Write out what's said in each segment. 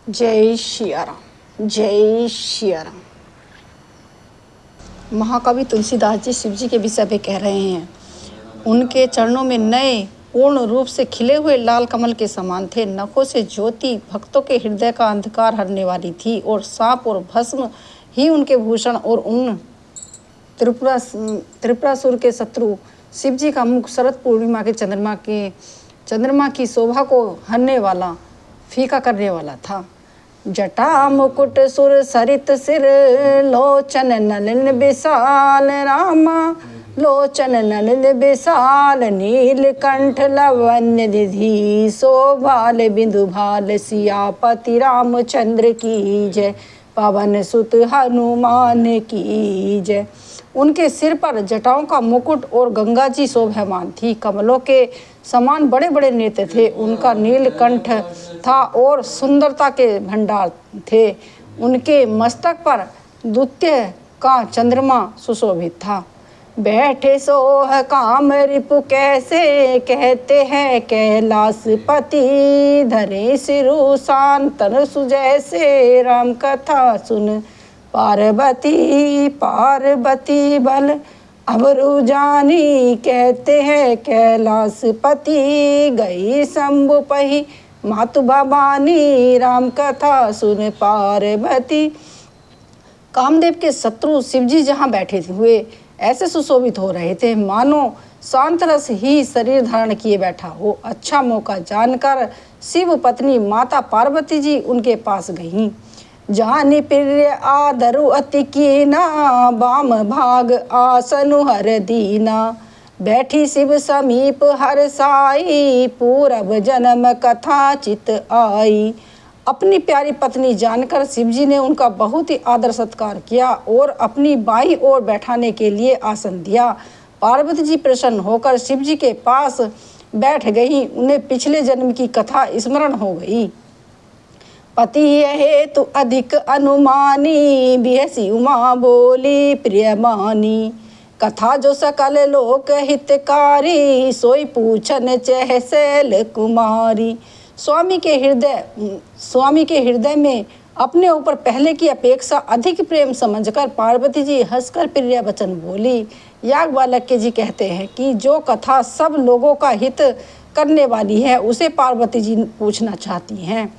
जय सिया राम, जय सिया राम। महाकवि तुलसीदास जी शिव जी के विषय पे कह रहे हैं, उनके चरणों में नए पूर्ण रूप से खिले हुए लाल कमल के समान थे। नखों से ज्योति भक्तों के हृदय का अंधकार हरने वाली थी और सांप और भस्म ही उनके भूषण और उन त्रिपुरासुर के शत्रु शिव जी का मुख शरद पूर्णिमा के चंद्रमा की शोभा को हरने वाला, फीका करने वाला था। जटा मुकुट सुर सरित सिर, लोचन नलिन विशाल रामा, लोचन नलिन विशाल, नीलकंठ लवन्य निधि, शोभाल बिंदु भाल, सियापति रामचंद्र की जय, पवन सुत हनुमान की जय। उनके सिर पर जटाओं का मुकुट और गंगा जी शोभायमान थी। कमलों के समान बड़े बड़े नेत्र थे। उनका नीलकंठ था और सुंदरता के भंडार थे। उनके मस्तक पर द्वितीय का चंद्रमा सुशोभित था। बैठे सोह काम रिपु कैसे, कहते हैं कैलाशपति, धरे सिरु शांतन सुजैसे, राम कथा सुन पार्वती, पार्वती बल अबरु जानी, कहते हैं कैलाशपति, गई शंभु पही मातु भवानी, राम कथा सुन पार्वती। कामदेव के शत्रु शिवजी जहाँ बैठे हुए ऐसे सुशोभित हो रहे थे मानो शांत रस ही शरीर धारण किए बैठा हो। अच्छा मौका जानकर शिव पत्नी माता पार्वती जी उनके पास गईं। जानी प्रिय आदरु अति कीना, बाम भाग आसनु हर दीना, बैठी शिव समीप हर साई, पूरब जन्म कथा चित आई। अपनी प्यारी पत्नी जानकर शिवजी ने उनका बहुत ही आदर सत्कार किया और अपनी बाईं ओर बैठाने के लिए आसन दिया। पार्वती जी प्रसन्न होकर शिवजी के पास बैठ गई। उन्हें पिछले जन्म की कथा स्मरण हो गई। पति हेतु अधिक अनुमानी, बिहसी उमा बोली प्रियमानी, कथा जो सकल लोक हितकारी, सोई पूछन चह शैल कुमारी। स्वामी के हृदय में अपने ऊपर पहले की अपेक्षा अधिक प्रेम समझकर पार्वती जी हंसकर प्रिय वचन बोली। याज्ञवल्क्य जी कहते हैं कि जो कथा सब लोगों का हित करने वाली है उसे पार्वती जी पूछना चाहती हैं।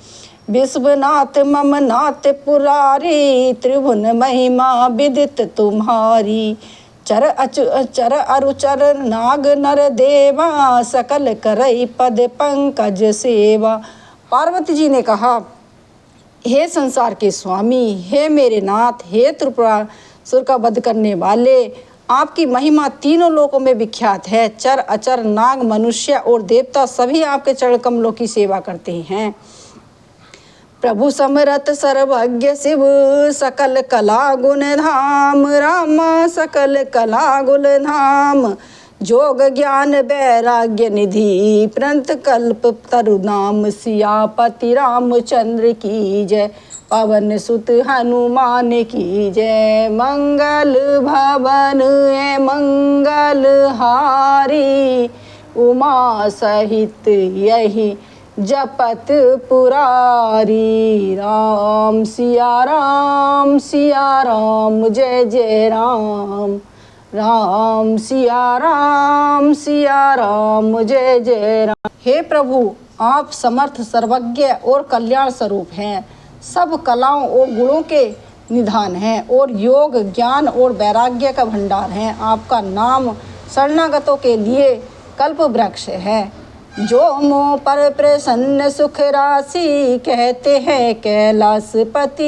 विश्वनाथ मम नाथ पुरारी, त्रिभुवन महिमा विदित तुम्हारी, चर अरुचर नाग नर देवा, सकल करई पद पंकज सेवा। पार्वती जी ने कहा, हे संसार के स्वामी, हे मेरे नाथ, हे त्रिपुरासुर का वध करने वाले, आपकी महिमा तीनों लोकों में विख्यात है। चर अचर नाग मनुष्य और देवता सभी आपके चरण कमलों की सेवा करते हैं। प्रभु समरथ सर्वज्ञ शिव, सकल कला गुण धाम, रामा सकल कला गुण धाम, जोग ज्ञान वैराग्य निधि, प्रंत कल्प तरु नाम, सियापति रामचंद्र की जय, पवन सुत हनुमान की जय। मंगल भवन है मंगल हारी, उमा सहित यही जपत पुरारी, राम सिया राम, सिया राम जय जय राम, राम सिया राम, सिया राम जय जय राम। हे प्रभु, आप समर्थ सर्वज्ञ और कल्याण स्वरूप हैं, सब कलाओं और गुणों के निधान हैं और योग ज्ञान और वैराग्य का भंडार हैं। आपका नाम शरणागतों के लिए कल्प वृक्ष है। जो मोह पर प्रसन्न सुख राशि, कहते हैं कैलाशपति,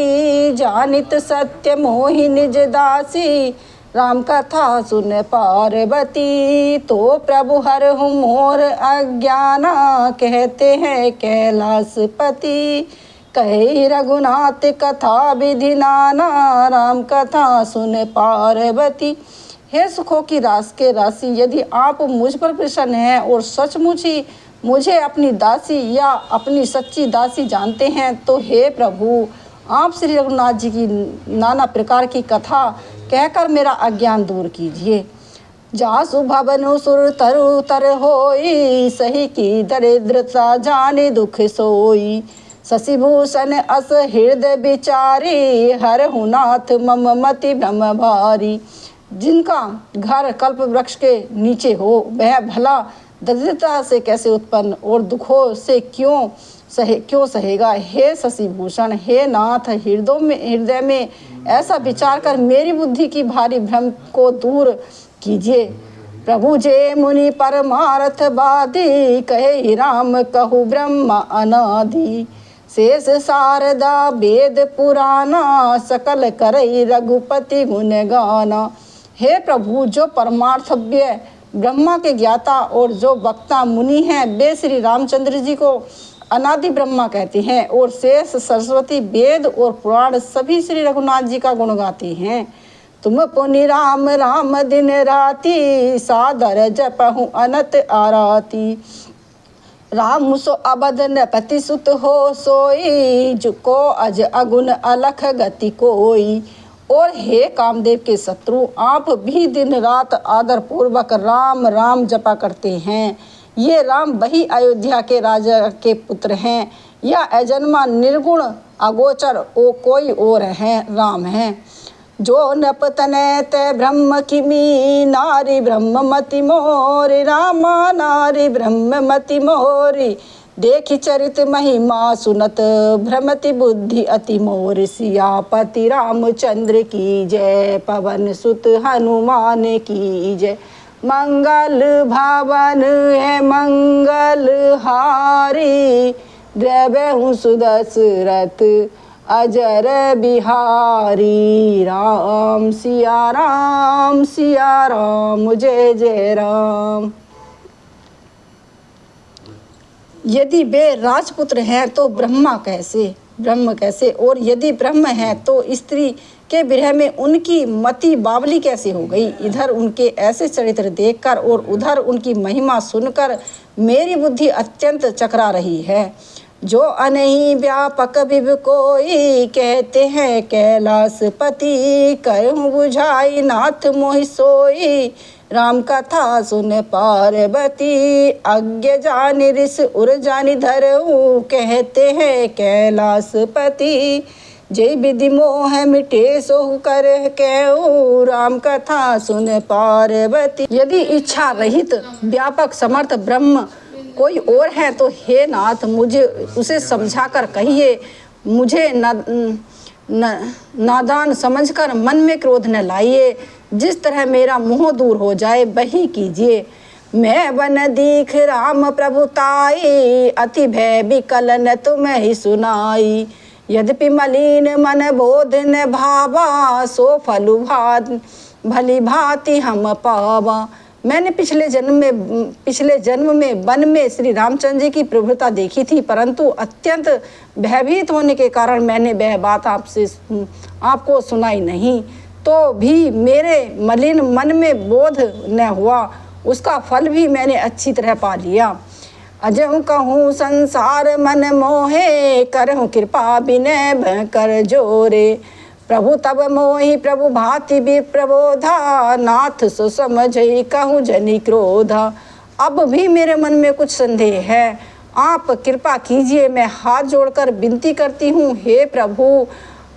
जानित सत्य मोहि निज दासी, राम कथा सुन पार्वती, तो प्रभु हरहु मोर अज्ञाना, कहते हैं कैलाशपति, कहे रघुनाथ कथा विधि नाना, राम कथा सुन पार्वती। हे सुखों की रास के राशि, यदि आप मुझ पर प्रसन्न हैं और सचमुच ही मुझे अपनी दासी या अपनी सच्ची दासी जानते हैं तो हे प्रभु, आप श्री रघुनाथ जी की नाना प्रकार की कथा कहकर मेरा अज्ञान दूर कीजिए। जासु भवनु सुर तरु तर होई, सही की दरिद्रता जाने दुख सोई, शशिभूषण अस हृदय विचारी, हरहु नाथ मम मति भ्रम भारी। जिनका घर कल्प वृक्ष के नीचे हो, वह भला दरिद्रता से कैसे उत्पन्न और दुखों से क्यों सहेगा। हे शशिभूषण, हे नाथ, हृदय में ऐसा विचार कर मेरी बुद्धि की भारी भ्रम को दूर कीजिए। प्रभु जे मुनि परमार्थ वादी, कहे राम कहु ब्रह्म अनादि। शेष शारदा वेद पुराना, सकल करई रघुपति गुण गाना। हे प्रभु, जो परमार्थव्य ब्रह्मा के ज्ञाता और जो वक्ता मुनि हैं, वे श्री रामचंद्र जी को अनादि ब्रह्मा कहते हैं, और शेष सरस्वती वेद और पुराण सभी श्री रघुनाथ जी का गुण गाते हैं। तुम पुनि राम राम दिन राति, सादर जपहु अनत आराती। राम सो अबद नृपति सुत हो सोई, जुको अज अगुन अलख गति कोई। और हे कामदेव के शत्रु, आप भी दिन रात आदर पूर्वक राम राम जपा करते हैं। ये राम वही अयोध्या के राजा के पुत्र हैं, या अजन्मा निर्गुण अगोचर ओ कोई और है राम हैं। जो नपतने ते ब्रह्म किमी, नारी ब्रह्म मति मोरी। रामा नारी ब्रह्म मति मोरी, देखि चरित महिमा सुनत, भ्रमति बुद्धि अति मोर। सियापति रामचंद्र की जय, पवन सुत हनुमान की जय। मंगल भवन है मंगल हारी, द्रव्यहु सुदशरथ अजर बिहारी। राम सिया राम जय जय राम। यदि वे राजपुत्र हैं तो ब्रह्म कैसे, और यदि ब्रह्म है तो स्त्री के विरह में उनकी मति बावली कैसे हो गई। इधर उनके ऐसे चरित्र देखकर और उधर उनकी महिमा सुनकर मेरी बुद्धि अत्यंत चकरा रही है। जो अनहि व्यापक विभ कोई, कहते हैं कैलाशपति। कहूँ बुझाई नाथ मोहि सोई, राम कथा सुन पार्वती। अज्ञ जानि ऋष उर जानि धरऊ, कहते हैं कैलाशपति। जय विधि मोह मिटे सोहु कर कहूँ, राम कथा सुन पार्वती। यदि इच्छा रहित व्यापक समर्थ ब्रह्म कोई और है तो हे नाथ, मुझे उसे समझाकर कहिए। मुझे नादान समझकर मन में क्रोध न लाइए। जिस तरह मेरा मोह दूर हो जाए वही कीजिए। मैं बन दीख राम प्रभुताई, अति भय विकल न तुम्हें ही सुनाई। यद्यपि मलिन मन बोध न भावा, सो फलु भली भांति हम पावा। मैंने पिछले जन्म में वन में श्री रामचंद्र जी की प्रभुता देखी थी, परंतु अत्यंत भयभीत होने के कारण मैंने वह बात आपको सुनाई नहीं। तो भी मेरे मलिन मन में बोध न हुआ, उसका फल भी मैंने अच्छी तरह पा लिया। अजहु कहूँ संसार मन मोहे, करहु कृपा विनय कर जोरे। प्रभु तब मोहि प्रभु भांति भी प्रबोधा, नाथ सो समझई कहूँ जनि क्रोधा। अब भी मेरे मन में कुछ संदेह है, आप कृपा कीजिए। मैं हाथ जोड़कर विनती करती हूँ। हे प्रभु,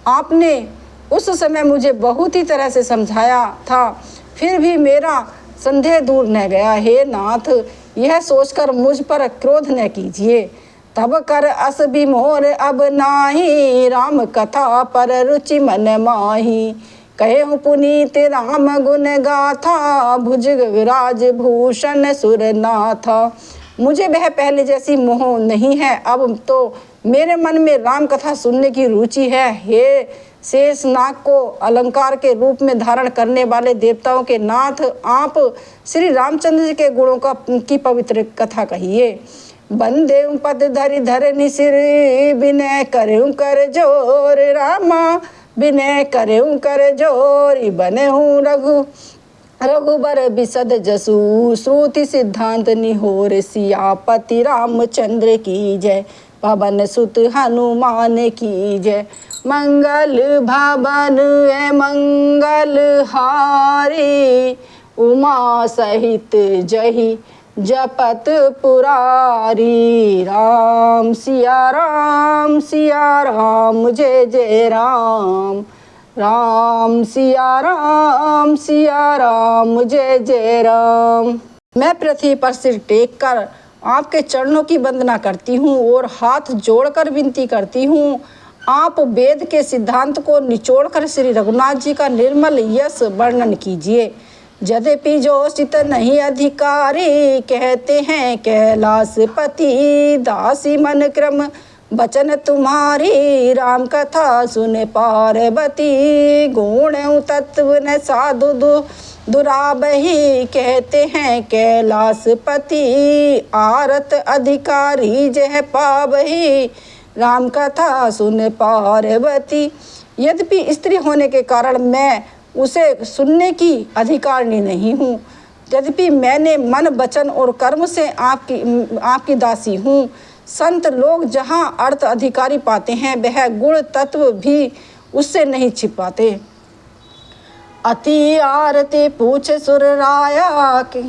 आपने उस समय मुझे बहुत ही तरह से समझाया था, फिर भी मेरा संदेह दूर न गया। हे नाथ, यह सोचकर मुझ पर क्रोध न कीजिए। तब कर अस विमोर अब नाही, राम कथा पर रुचि मन माही। कहूँ पुनीत राम गुण गाथा, भुजग विराज भूषण सुरनाथा। मुझे वह पहले जैसी मोह नहीं है, अब तो मेरे मन में राम कथा सुनने की रुचि है। हे शेषनाग को अलंकार के रूप में धारण करने वाले देवताओं के नाथ, आप श्री रामचंद्र जी के गुणों की पवित्र कथा कहिए। बंदे पद धरि धरनि सिर, विनय करूँ कर जोर। रामा विनय करूँ कर जोर, बनहूँ रघुबर बिसद जसु। श्रुति सिद्धांत निहोर, सियापति रामचंद्र की जय। पवन सुत हनुमान की जय। मंगल भवन है मंगल हारी, उमा सहित जही जपत पुरारी। राम सिया राम जय जय राम। राम सिया राम जय जय राम। मैं पृथ्वी पर सिर टेक कर आपके चरणों की वंदना करती हूँ और हाथ जोड़कर विनती करती हूँ, आप वेद के सिद्धांत को निचोड़कर श्री रघुनाथ जी का निर्मल यश वर्णन कीजिए। यद्यपि जो चित नहीं अधिकारी, कहते हैं कैलाशपति। दासी मन क्रम बचन तुम्हारी, राम कथा सुन पार्वती। गुण तत्व न साधु दुराबही, कहते हैं कैलाशपति। आरत अधिकारी जह पावही, राम कथा सुन पार्वती। यद्यपि स्त्री होने के कारण मैं उसे सुनने की अधिकारिणी नहीं हूँ, यद्यपि मैंने मन वचन और कर्म से आपकी दासी हूँ। संत लोग जहाँ अर्थ अधिकारी पाते हैं, वह गुण तत्व भी उससे नहीं छिपाते। अति आरती पूछ सुर राया के,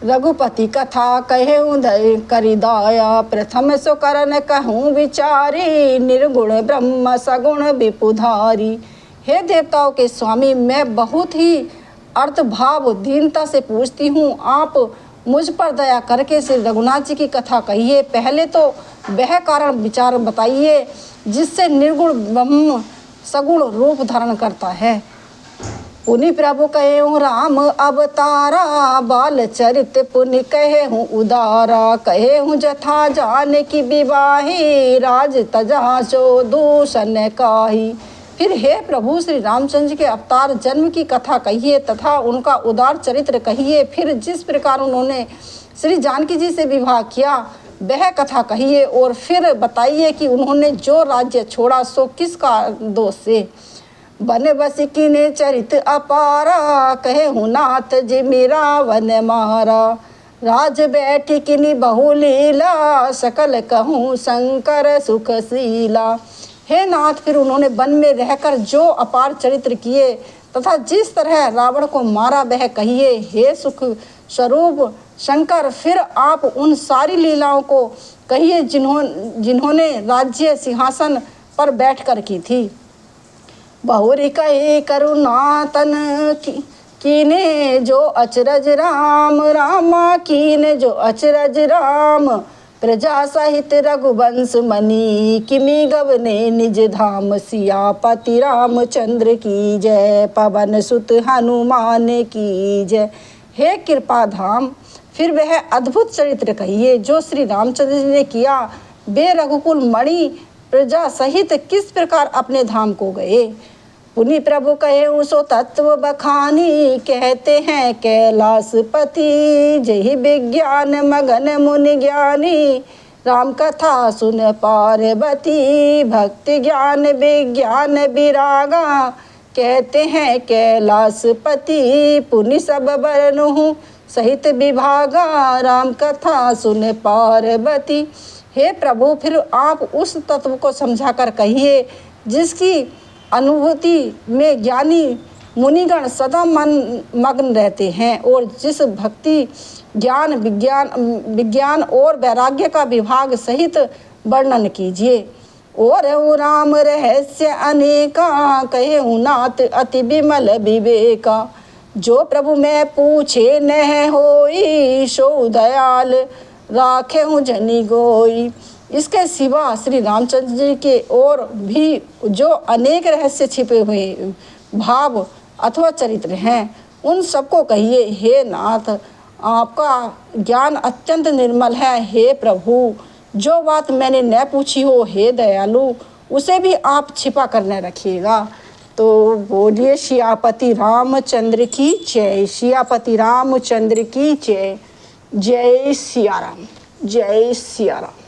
रघुपति कथा कहे उदय करि दाया। प्रथम सुकरन कहूँ विचारी, निर्गुण ब्रह्म सगुण विपुधारी। हे देवताओं के स्वामी, मैं बहुत ही अर्थ भाव दीनता से पूछती हूँ, आप मुझ पर दया करके श्री रघुनाथ जी की कथा कहिए। पहले तो वह कारण विचार बताइए जिससे निर्गुण ब्रह्म सगुण रूप धारण करता है। पुनि प्रभु कहे हूँ राम अवतारा, बाल चरित पुनि कहे हूँ उदारा। कहे हूँ जथा जान की विवाही, राज तजा सो दूषण काही। फिर हे प्रभु श्री रामचंद्र जी के अवतार जन्म की कथा कहिए तथा उनका उदार चरित्र कहिए। फिर जिस प्रकार उन्होंने श्री जानकी जी से विवाह किया वह कथा कहिए, और फिर बताइए कि उन्होंने जो राज्य छोड़ा सो किसका दोष से। बन बसिकी ने चरित अपारा, कहे हूँ नाथ जी मेरा वन मारा। राज बैठी किनी बहुलीला, सकल कहूँ शंकर सुखशीला। हे नाथ, फिर उन्होंने वन में रहकर जो अपार चरित्र किए तथा जिस तरह रावण को मारा वह कहिए। हे सुख स्वरूप शंकर, फिर आप उन सारी लीलाओं को कहिए जिन्होंने राज्य सिंहासन पर बैठकर की थी। बहुरी कहे करुणातन कीने जो अचरज राम, रामा कीने जो अचरज राम। प्रजा सहित रघुवंश मनी, किमि गवने निज धाम। सियापति रामचंद्र की जय, पवन सुत हनुमान की जय। हे कृपा धाम, फिर वह अद्भुत चरित्र कहिए जो श्री रामचंद्र जी ने किया। वे रघुकुल मणि प्रजा सहित किस प्रकार अपने धाम को गए। पुनि प्रभु कहे सो तत्व बखानी, कहते हैं कैलाशपति। जहि विज्ञान मगन मुनि ज्ञानी, राम कथा सुन पार्वती। भक्ति ज्ञान विज्ञान विरागा, कहते हैं कैलाशपति। पुनि सब बरनु सहित विभागा, राम कथा सुन पार्वती। हे प्रभु, फिर आप उस तत्व को समझाकर कहिए जिसकी अनुभूति में ज्ञानी मुनिगण सदा मग्न रहते हैं, और जिस भक्ति ज्ञान विज्ञान और वैराग्य का विभाग सहित वर्णन कीजिए। और राम रहस्य अनेका, कहे नाथ अति विमल विवेका। जो प्रभु मैं पूछे न होई, सो दयाल राखे हूँ जनी गोई। इसके सिवा श्री रामचंद्र जी के और भी जो अनेक रहस्य छिपे हुए भाव अथवा चरित्र हैं, उन सबको कहिए। हे नाथ, आपका ज्ञान अत्यंत निर्मल है। हे प्रभु, जो बात मैंने न पूछी हो, हे दयालु, उसे भी आप छिपा कर न रखिएगा। तो बोलिए सियापति रामचंद्र की जय, सियापति रामचंद्र की जय। जय सिया राम, जय सिया राम।